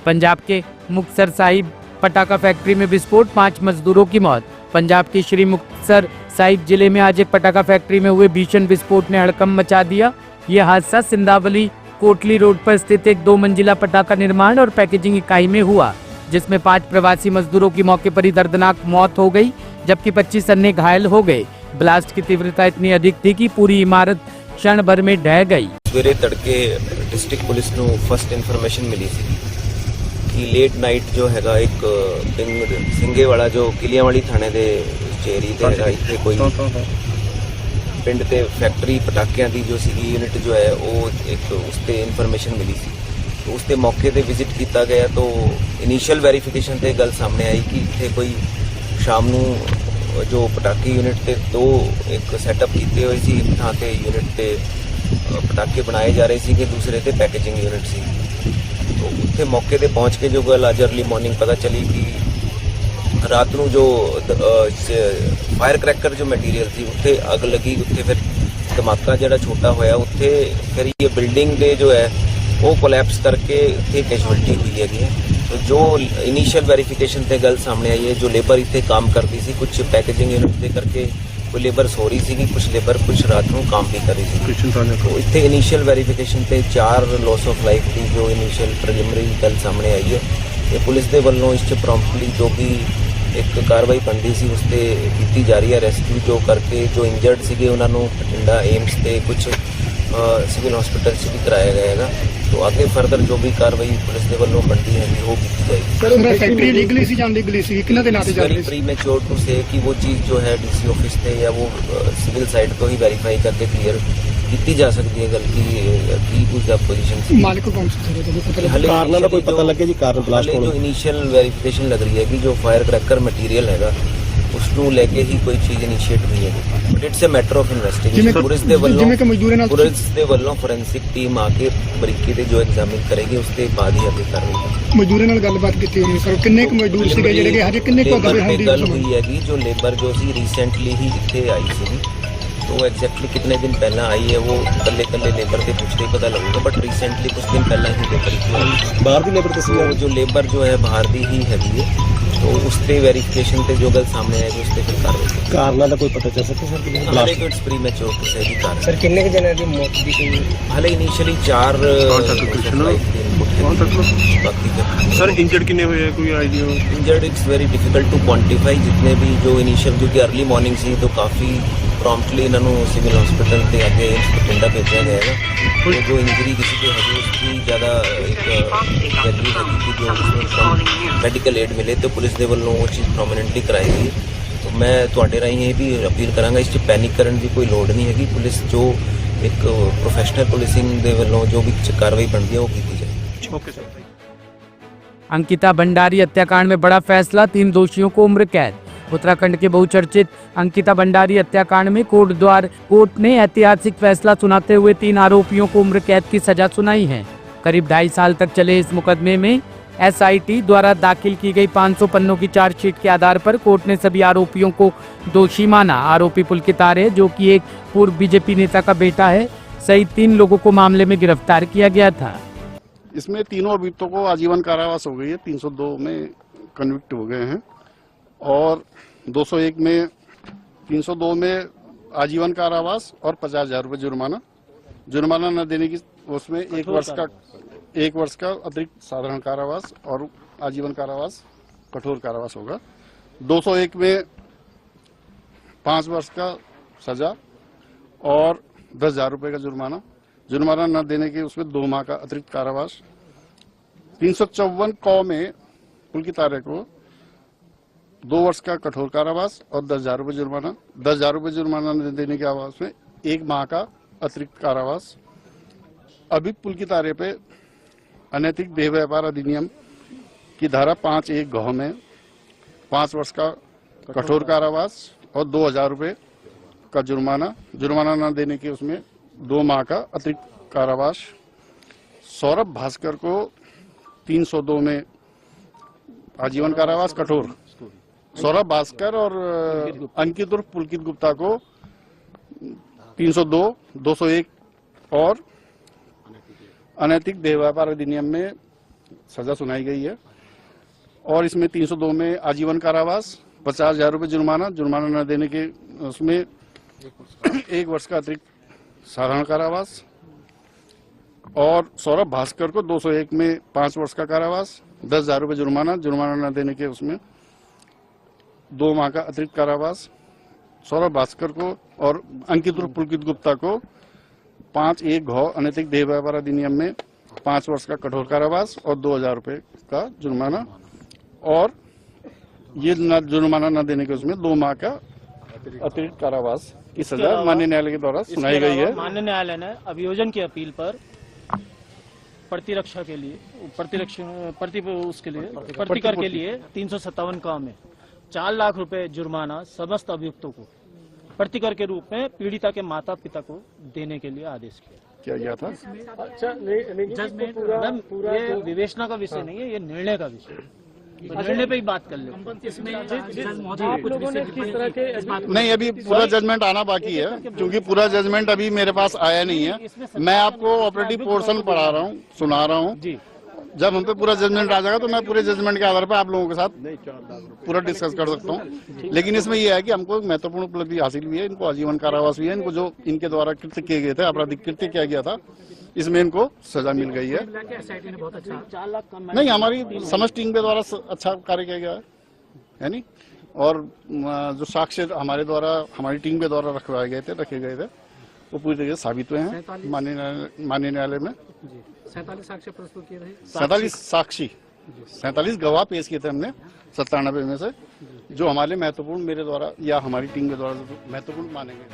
पंजाब के मुक्तसर साहिब पटाखा फैक्ट्री में विस्फोट, 5 मजदूरों की मौत। पंजाब के श्री मुक्तसर साहिब जिले में आज एक पटाखा फैक्ट्री में हुए भीषण विस्फोट ने हड़कंप मचा दिया। यह हादसा सिंधावली कोटली रोड पर स्थित एक 2 मंजिला पटाखा निर्माण और पैकेजिंग इकाई में हुआ, जिसमें 5 प्रवासी मजदूरों की मौके पर ही दर्दनाक मौत हो गई, जबकि 25 अन्य घायल हो गए। ब्लास्ट की तीव्रता इतनी अधिक थी कि पूरी इमारत क्षण भर में ढह गई। सवेरे तड़के डिस्ट्रिक्ट पुलिस ਨੂੰ फर्स्ट इन्फॉर्मेशन मिली ਸੀ ਕਿ ਲੇਟ ਨਾਈਟ ਜੋ ਹੈਗਾ ਇੱਕ ਪਿੰਡ ਸਿੰਘੇਵਾਲਾ ਜੋ ਕਿਲਿਆਂਵਾਲੀ ਥਾਣੇ ਦੇ ਚੇਰੀ ਤੇ ਹੈਗਾ, ਇੱਥੇ ਕੋਈ ਪਿੰਡ ਤੇ ਫੈਕਟਰੀ ਪਟਾਕਿਆਂ ਦੀ ਜੋ ਸੀਗੀ ਯੂਨਿਟ ਜੋ ਹੈ ਉਹ ਇੱਕ ਉਸ ਤੇ ਇਨਫੋਰਮੇਸ਼ਨ ਮਿਲੀ ਸੀ। ਉਸ ਤੇ ਮੌਕੇ ਤੇ ਵਿਜ਼ਿਟ ਕੀਤਾ ਗਿਆ ਤਾਂ ਇਨੀਸ਼ੀਅਲ ਵੈਰੀਫਿਕੇਸ਼ਨ ਤੇ ਗੱਲ ਸਾਹਮਣੇ ਆਈ ਕਿ ਇੱਥੇ ਕੋਈ ਸ਼ਾਮ ਨੂੰ ਜੋ ਪਟਾਕੇ ਯੂਨਿਟ ਤੇ 2 ਇੱਕ ਸੈਟਅਪ ਕੀਤੇ ਹੋਏ ਸੀ, ਇੱਕ ਥਾਂ ਤੇ ਯੂਨਿਟ ਤੇ ਪਟਾਕੇ ਬਣਾਏ ਜਾ ਰਹੇ ਸੀ ਕਿ ਦੂਸਰੇ ਤੇ ਪੈਕੇजिंग ਯੂਨਿਟ ਸੀ। तो उत्थे मौके पे पहुंच के जो गल अज अर्ली मॉर्निंग पता चली कि रात को जो फायर क्रैकर जो मटीरियल थी उत्थे अग लगी, उत्थे फिर धमाका जो छोटा होया, उत्थे फिर ये बिल्डिंग दे जो है वो कोलैप्स करके उत्थे कैजुअलिटी हुई है। तो जो इनिशियल वेरीफिकेशन से गल सामने आई है, जो लेबर इतने काम करती सी कुछ पैकेजिंग यूनिट के करके कोई लेबर सो रही सी, कुछ लेबर कुछ रात को काम भी कर रही थी। तो इतने इनिशियल वेरीफिकेशन से 4 लॉस ऑफ लाइफ की जो इनिशियल प्रिलिमिनरी गल सामने आई है, ये पुलिस के वालों इस प्रॉम्प्टली जो भी एक कार्रवाई बनती सी उस पर की जा रही है। रेस्क्यू जो करके जो इंजर्ड सीगे उन्होंने बठिंडा एम्स से कुछ सिविल हॉस्पिटल से भी कराया गया है। तो आगे फर्दर जो भी कार्रवाई पुलिस के वालों बनती है वो की जाएगी। सर फैक्ट्री लीगली सी जान लीगली सी कितना दिन आते जा रहे हैं? प्रीमेच्योर टू से कि वो चीज़ जो है डीसी ऑफिस से या वो सिविल साइड को ही वेरीफाई करके क्लियर की जा सकती है। गल की कुछ पोजीशन मालिक को कौन सा कारण का कोई पता लगे जी? कारण ब्लास्ट जो इनिशियल वेरीफिकेशन लग रही है कि जो फायर क्रैकर मटीरियल हैगा उसनू लेके ही कोई चीज इनिशिएट हुई है, but it's a matter of investigation. Police दे वल्लों फोरेंसिक टीम आके बरीकी ते जो एग्जामिन करेगी उसके बाद ही आगे कार्रवाई। मजदूरों नाल गलबात कीती होनी सर, किन्ने क मजदूर सीगे जेडे के हजे किन्ने को दबे होंदी गल हुई हैगी जो लेबर जो सी रिसेंटली ही इत्थे आई सी, तो एग्जैक्टली कितने दिन पहला आई है वो कल्ले लेबर के पूछते ही पता लगेगा, बट रिसेंटली कुछ दिन पहला ही लेबर बाहर की लेबर जो लेबर जो है बाहर की ही हैगी है। तो उस पे वेरिफिकेशन पे जो गल सामने आएगी उस पे फिर कार्रवाई कारण का कोई पता चल सकता सर? हाले इट्स प्रीमेच्योर टू से भी कारण सर कितने के जने दी मौत दी गई? हाले इनिशियली 4 सर इंजर्ड कितने हुए कोई idea? Injured it's very difficult to quantify. जितने भी जो इनिशियल क्योंकि अर्ली मॉर्निंग सी तो काफ़ी प्रॉम्प्टली इन्होंने सिविल हॉस्पिटल से आगे बठिंडा भेजा गया है। तो जो इंजरी किसी को है उसकी ज़्यादा एक वैल्यू है कि जो उसमें मैडिकल एड मिले तो पुलिस के वालों वो चीज़ प्रोमिनेंटली कराई गई। तो मैं थोड़े राही ये भी अपील कराँगा इस पैनिक करने की कोई लोड़ नहीं हैगी। पुलिस जो एक प्रोफेशनल पुलिसिंग के वालों जो भी कार्रवाई बनती है वो की जाए। Okay sir. अंकिता भंडारी हत्याकांड में बड़ा फैसला, 3 दोषियों को उम्र कैद। उत्तराखंड के बहुचर्चित अंकिता भंडारी हत्याकांड में कोर्ट ने ऐतिहासिक फैसला सुनाते हुए 3 आरोपियों को उम्र कैद की सजा सुनाई है। करीब 2.5 साल तक चले इस मुकदमे में एसआईटी द्वारा दाखिल की गई 500 पन्नों की चार्जशीट के आधार पर कोर्ट ने सभी आरोपियों को दोषी माना। आरोपी पुलकित आर्य जो कि एक पूर्व बीजेपी नेता का बेटा है सहित 3 लोगों को मामले में गिरफ्तार किया गया था। इसमें तीनों अभियुक्तों को आजीवन कारावास हो गई है, 302 में कन्विक्ट हो गए हैं और 201 में 302 में आजीवन कारावास और 50,000 रुपये जुर्माना न देने की उसमें 1 वर्ष का अतिरिक्त साधारण कारावास और आजीवन कारावास कठोर कारावास होगा। 201 में 5 वर्ष का सजा और 10,000 रुपये का जुर्माना न देने के उसमें 2 माह का अतिरिक्त कारावास। 354 कौ में पुलकित आर्य को 2 वर्ष का कठोर कारावास और 10,000 रुपये जुर्माना। 10,000 रुपये जुर्माना न देने के आवास में 1 माह का अतिरिक्त कारावास। अभी पुलकित आर्य पे अनैतिक देह व्यापार अधिनियम की धारा 5(1) घ में 5 वर्ष का कठोर कारावास और 2,000 रुपये का जुर्माना न देने के उसमें 2 माह का अतिरिक्त कारावास। सौरभ भास्कर को 302 में आजीवन कारावास कठोर, सौरभ भास्कर और अंकित उर्फ पुलकित गुप्ता को 302, 201 और अनैतिक देह व्यापार अधिनियम में सजा सुनाई गई है। और इसमें 302 में आजीवन कारावास, 50,000 रुपये जुर्माना न देने के उसमें 1 वर्ष का अतिरिक्त साधारण कारावास। और सौरभ भास्कर को 201 में 5 वर्ष का कारावास, 10,000 रुपये जुर्माना न देने के उसमें 2 माह का अतिरिक्त कारावास। सौरभ भास्कर को और अंकित उर्फ पुलकित गुप्ता को 5(1) घ अनैतिक देह व्यापार अधिनियम में 5 वर्ष का कठोर कारावास और 2,000 रुपये का जुर्माना। और ये जुर्माना न देने के उसमें 2 माह का अतिरिक्त कारावास की सजा माननीय न्यायालय के द्वारा सुनाई गई है। माननीय न्यायालय ने अभियोजन की अपील पर प्रतिरक्षा के लिए प्रतिकर के लिए 357 का में 4 लाख रुपए जुर्माना समस्त अभियुक्तों को प्रतिकर के रूप में पीड़िता के माता पिता को देने के लिए आदेश किया गया था। जजमेंट मैम, ये विवेचना का विषय नहीं है, ये निर्णय का विषय है। निर्णय पे ही बात कर ले। इसमें आप लोगों ने किस तरह के नहीं, अभी पूरा जजमेंट आना बाकी है, क्योंकि पूरा जजमेंट अभी मेरे पास आया नहीं है। मैं आपको ऑपरेटिव पोर्शन पढ़ा रहा हूँ, सुना रहा हूँ। जब हम पे पूरा जजमेंट आ जाएगा तो मैं पूरे जजमेंट के आधार पर आप लोगों के साथ पूरा डिस्कस कर सकता हूँ। लेकिन इसमें यह है कि हमको महत्वपूर्ण उपलब्धि हासिल हुई है। इनको आजीवन कारावास भी है। इनको जो इनके द्वारा कृत्य किए गए थे, आपराधिक कृत्य किया गया था, इसमें इनको सजा मिल गई है। नहीं, हमारी समझ टीम के द्वारा अच्छा कार्य किया गया है नहीं। और जो साक्ष्य हमारी टीम के द्वारा रखे गए थे वो पूरी तरीके से साबित हुए हैं माननीय न्यायालय में। 47 साक्ष्य प्रस्तुत किए थे। 47 गवाह पेश किए थे हमने 97 में से, जो हमारे महत्वपूर्ण मेरे द्वारा या हमारी टीम के द्वारा महत्वपूर्ण माने गए।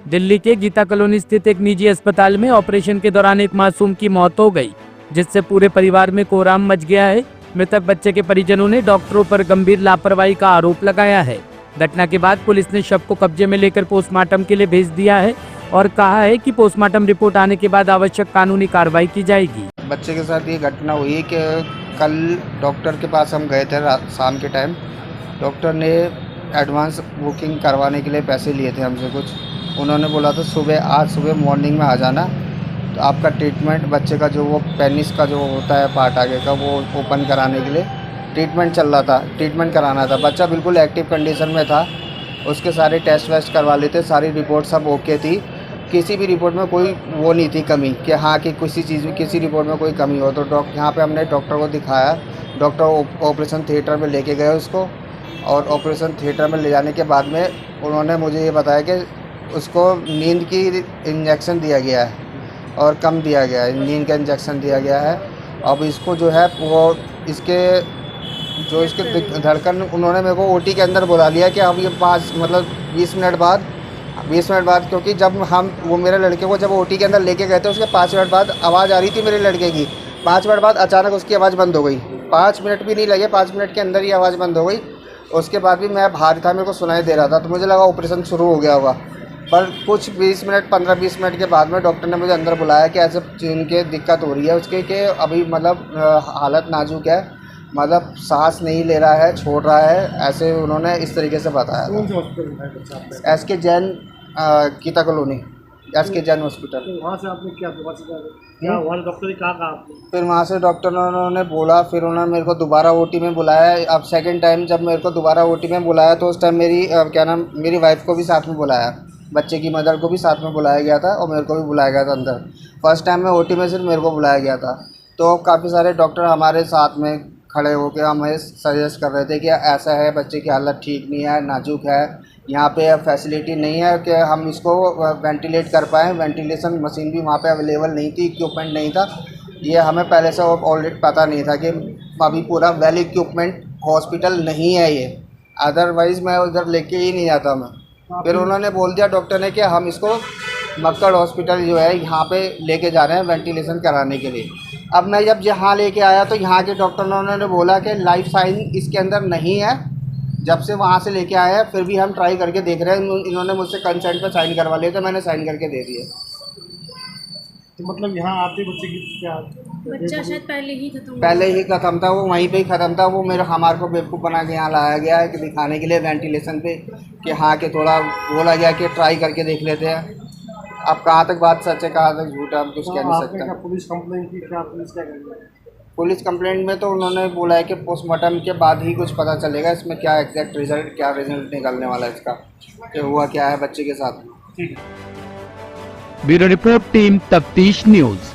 दिल्ली के गीता कॉलोनी स्थित एक निजी अस्पताल में ऑपरेशन के दौरान एक मासूम की मौत हो गई, जिससे पूरे परिवार में कोहराम मच गया है। मृतक बच्चे के परिजनों ने डॉक्टरों पर गंभीर लापरवाही का आरोप लगाया है। घटना के बाद पुलिस ने शव को कब्जे में लेकर पोस्टमार्टम के लिए भेज दिया है और कहा है कि पोस्टमार्टम रिपोर्ट आने के बाद आवश्यक कानूनी कार्रवाई की जाएगी। बच्चे के साथ ये घटना हुई कि कल डॉक्टर के पास हम गए थे शाम के टाइम। डॉक्टर ने एडवांस बुकिंग करवाने के लिए पैसे लिए थे हमसे कुछ। उन्होंने बोला था आज सुबह मॉर्निंग में आ जाना, तो आपका ट्रीटमेंट बच्चे का जो वो पेनिस का जो होता है पार्ट आगे का वो ओपन कराने के लिए ट्रीटमेंट चल रहा था, ट्रीटमेंट कराना था। बच्चा बिल्कुल एक्टिव कंडीशन में था। उसके सारे टेस्ट वेस्ट करवा लेते, सारी रिपोर्ट सब ओके थी। किसी भी रिपोर्ट में कोई वो नहीं थी कमी कि हाँ कि किसी चीज़ में किसी रिपोर्ट में कोई कमी हो। तो यहाँ पे हमने डॉक्टर को दिखाया। डॉक्टर ऑपरेशन थिएटर में लेके गए उसको, और ऑपरेशन थिएटर में ले जाने के बाद में उन्होंने मुझे ये बताया कि उसको नींद की इंजेक्शन दिया गया है और कम दिया गया है, नींद का इंजेक्शन दिया गया है। अब इसको जो है वो इसके धड़कन उन्होंने मेरे को ओटी के अंदर बुला लिया कि अब ये 20 मिनट बाद, क्योंकि जब वो मेरे लड़के को जब ओटी के अंदर लेके गए थे उसके 5 मिनट बाद आवाज़ आ रही थी मेरे लड़के की। 5 मिनट बाद अचानक उसकी आवाज़ बंद हो गई। 5 मिनट भी नहीं लगे, 5 मिनट के अंदर ही आवाज़ बंद हो गई। उसके बाद भी मैं बाहर था, मेरे को सुनाई दे रहा था, तो मुझे लगा ऑपरेशन शुरू हो गया होगा। पर कुछ 15-20 मिनट के बाद में डॉक्टर ने मुझे अंदर बुलाया कि ऐसे जिनके दिक्कत हो रही है उसके कि अभी हालत नाजुक है, सांस नहीं ले रहा है, छोड़ रहा है, ऐसे उन्होंने इस तरीके से बताया। SK Jain Geeta colony, SK Jain hospital. वहाँ से आपने क्या वहाँ डॉक्टर ने कहा आपको? फिर वहाँ से डॉक्टर ने बोला, फिर उन्होंने मेरे को दोबारा ओटी में बुलाया। अब सेकंड टाइम जब मेरे को दोबारा ओटी में बुलाया तो उस टाइम मेरी वाइफ को भी साथ में बुलाया, बच्चे की मदर को भी साथ में बुलाया गया था और मेरे को भी बुलाया गया था अंदर। फर्स्ट टाइम में ओटी में सिर्फ मेरे को बुलाया गया था। तो काफ़ी सारे डॉक्टर हमारे साथ में खड़े होकर हमें सजेस्ट कर रहे थे कि ऐसा है, बच्चे की हालत ठीक नहीं है, नाजुक है, यहाँ पे फैसिलिटी नहीं है कि हम इसको वेंटिलेट कर पाएँ। वेंटिलेशन मशीन भी वहाँ पे अवेलेबल नहीं थी, इक्विपमेंट नहीं था। ये हमें पहले से ऑलरेडी पता नहीं था कि अभी पूरा वेल इक्विपमेंट हॉस्पिटल नहीं है ये, अदरवाइज़ मैं उधर लेके ही नहीं जाता मैं। फिर उन्होंने बोल दिया डॉक्टर ने कि हम इसको मक्कड़ हॉस्पिटल जो है यहाँ पे लेके जा रहे हैं वेंटिलेशन कराने के लिए। अब मैं जब यहाँ लेके आया तो यहाँ के डॉक्टर ने बोला कि लाइफ साइन इसके अंदर नहीं है। जब से वहाँ से लेके आया है फिर भी हम ट्राई करके देख रहे हैं। इन्होंने मुझसे कंसेंट पे साइन करवा लिए थे, मैंने साइन करके दे दिए। तो मतलब यहाँ आते बच्चे की क्या बच्चा शायद पहले ही ख़त्म था, वो वहीं पे ही ख़त्म था। वो हमारे को बेवकूफ़ बना के यहाँ लाया गया है कि दिखाने के लिए वेंटिलेशन पे कि हाँ कि थोड़ा बोला गया कि ट्राई करके देख लेते हैं। अब कहाँ तक बात सच है कहाँ तक झूठ है हम कुछ कह नहीं सकते। पुलिस कंप्लेंट की, क्या पुलिस क्या करेगी? पुलिस कंप्लेंट में तो उन्होंने बोला है कि पोस्टमार्टम के बाद ही कुछ पता चलेगा इसमें क्या एग्जैक्ट रिजल्ट, क्या रिजल्ट निकलने वाला है इसका, कि हुआ क्या है बच्चे के साथ। ब्यूरो रिपोर्ट टीम तफ्तीश न्यूज।